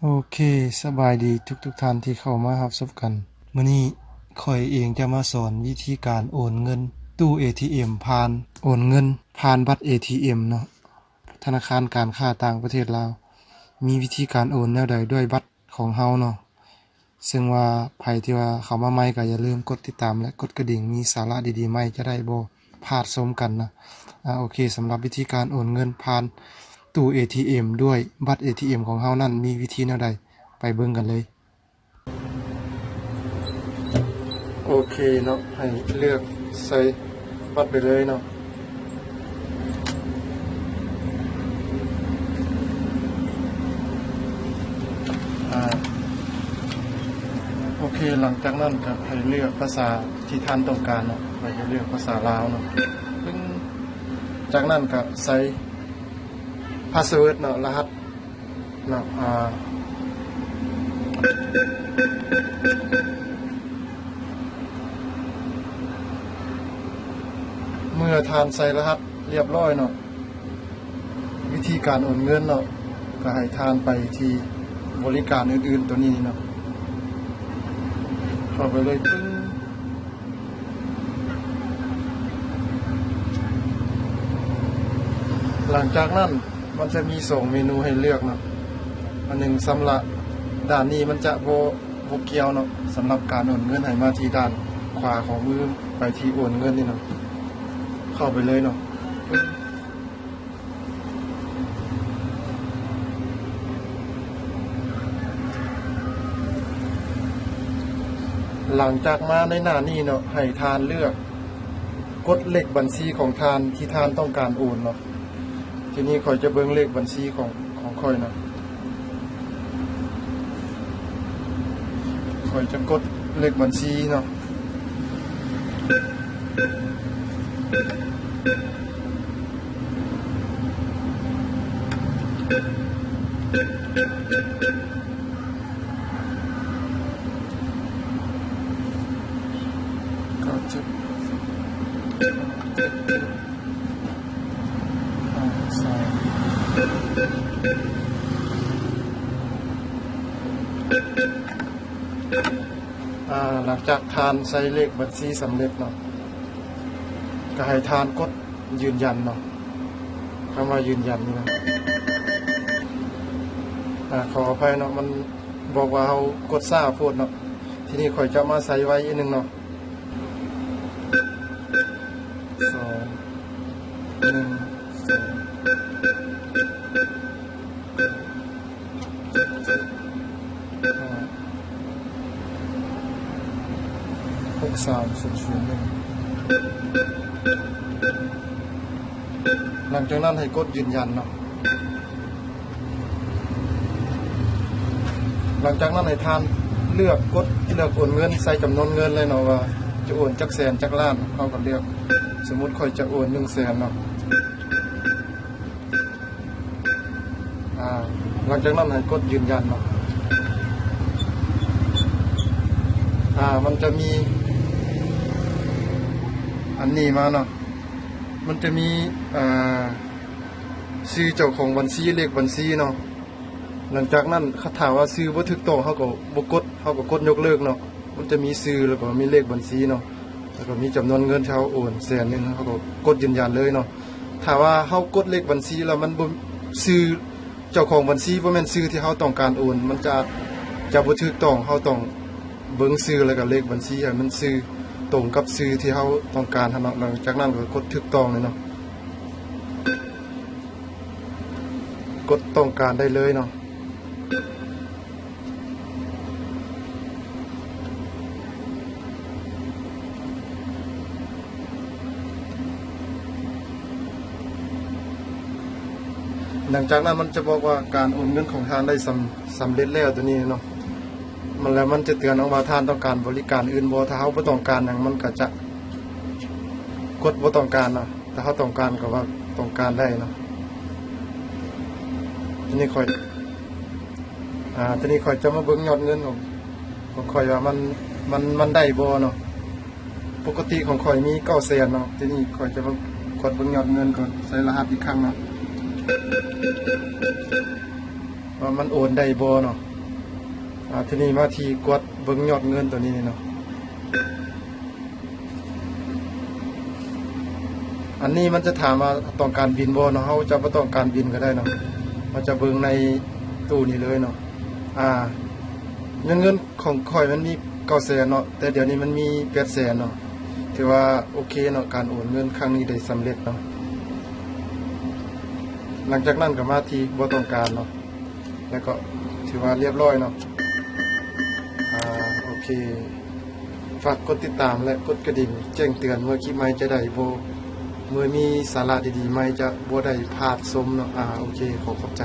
โอเคสบายดีทุกท่านที่เข้ามารับชมกันมื้อนี้ข้อยเองจะมาสอนวิธีการโอนเงินตู้ ATM ผ่านโอนเงินผ่านบัตร ATM เนาะธนาคารการค้าต่างประเทศลาวมีวิธีการโอนแนวใดด้วยบัตรของเฮาเนาะซึ่งว่าไผที่ว่าเข้ามาใหม่ก็อย่าลืมกดติดตามและกดกระดิ่งมีสาระดีๆใหม่จะได้บ่พลาดชมกันนะโอเคสำหรับวิธีการโอนเงินผ่านตู้ ATM ด้วยบัตร ATM ของเฮานั้นมีวิธีแนวใดไปเบิ่งกันเลยโอเคเนาะให้เลือกใส่บัตรไปเลยเนาะโอเคหลังจากนั้นก็ให้เลือกภาษาที่ท่านต้องการเนาะให้เลือกภาษาลาวเนาะซึ่งจากนั้นก็ใส่พาสเวิร์ดเนาะรหัสเนาะเมื่อทานใส่รหัสเรียบร้อยเนาะวิธีการโอนเงินเนาะก็ให้ทานไปที่บริการอื่นๆตัวนี้เนาะเข้าไปเลยปึ้งหลังจากนั้นมันจะมี2เมนูให้เลือกเนาะอันหนึ่งสำหรับด้านนี้มันจะบ่เกี่ยวเนาะสำหรับการโอนเงินให้มาที่ด้านขวาของมือไปที่โอนเงินนี่เนาะเข้าไปเลยเนาะหลังจากมาในหน้านี้เนาะให้ทานเลือกกดเลขบัญชีของทานที่ทานต้องการโอนเนาะทีนี้ข่อยจะเบิ่งเลขบัญชีของข่อยเนาะข่อยจะกดเลขบัญชีเนาะก็จะใส่หลังจากทานใส่เลขบัญชีสำเร็จเนาะก็ให้ทานกดยืนยันเนาะคำว่ายืนยันนี่นะขออภัยเนาะมันบอกว่าเรากดซ่าพูดเนาะทีนี้ข่อยจะมาใส่ไว้อีกนึงเนาะ2 1 2 5 6 3 0 0 1หลังจากนั้นให้กดยืนยันเนาะหลังจากนั้นให้ทานเลือกโอนเงินใส่จำนวนเงินเลยเนาะว่าจะโอนจักแสนจักล้านเขาก็เลือกสมมุติค่อยจะโอน100,000เนาะหลังจากนั้นให้กดยืนยันเนาะมันจะมีอันนี้มาเนาะมันจะมีชื่อเจ้าของบัญชีเลขบัญชีเนาะหลังจากนั้นเขาถามว่าชื่อบ่ถูกต้องเขาก็บ่กดยกเลิกเนาะมันจะมีชื่อแล้วก็มีเลขบัญชีเนาะแล้วก็มีจำนวนเงินที่เขาโอน100,000เขาก็กดยืนยันเลยเนาะถ้าว่าเขากดเลขบัญชีแล้วมันบ่ชื่อเจ้าของบัญชีบ่แม่นชื่อที่เขาต้องการโอนมันจะบ่ถูกต้องเขาต้องเบิ่งชื่อแล้วก็เลขบัญชีให้มันชื่อตรงกับชื่อที่เขาต้องการเนาะหลังจากนั้นก็กดถูกต้องเลยเนาะกดต้องการได้เลยเนาะหลังจากนั้นมันจะบอกว่าการโอนเงินของทานได้สำเร็จแล้วตัวนี้เนาะมันจะเตือนออกมาทานต้องการบริการอื่นบ่ถ้าเขาบ่ต้องการหยังมันก็จะกดบ่ต้องการเนาะถ้าเขาต้องการก็ว่าต้องการได้เนาะทีนี้ค่อยจะมาเบิ่งยอดเงินของค่อยว่ามันได้บ่เนาะปกติของข่อยมี900,000เนาะทีนี้ข่อยจะมากดเบิ่งยอดเงินก่อนใส่รหัสอีกครั้งเนาะว่ามันโอนได้บ่เนาะ ทีนี้มาที่กดเบิ่งยอดเงินตัวนี้เนาะอันนี้มันจะถามว่าต้องการบินบ่เนาะเฮาจะบ่ต้องการบินก็ได้เนาะเราจะเบิ่งในตู้นี้เลยเนาะเงินของข่อยมันมี900,000เนาะแต่เดี๋ยวนี้มันมี800,000เนาะถือว่าโอเคเนาะการโอนเงินครั้งนี้ได้สำเร็จเนาะหลังจากนั้นก็มาที่บ่ต้องการเนาะแล้วก็ถือว่าเรียบร้อยเนาะโอเคฝากกดติดตามและกดกระดิ่งแจ้งเตือนเมื่อคลิปใหม่จะได้บ่เมื่อมีสาระดีๆใหม่จะบ่ได้พลาดชมเนาะโอเคขอบใจ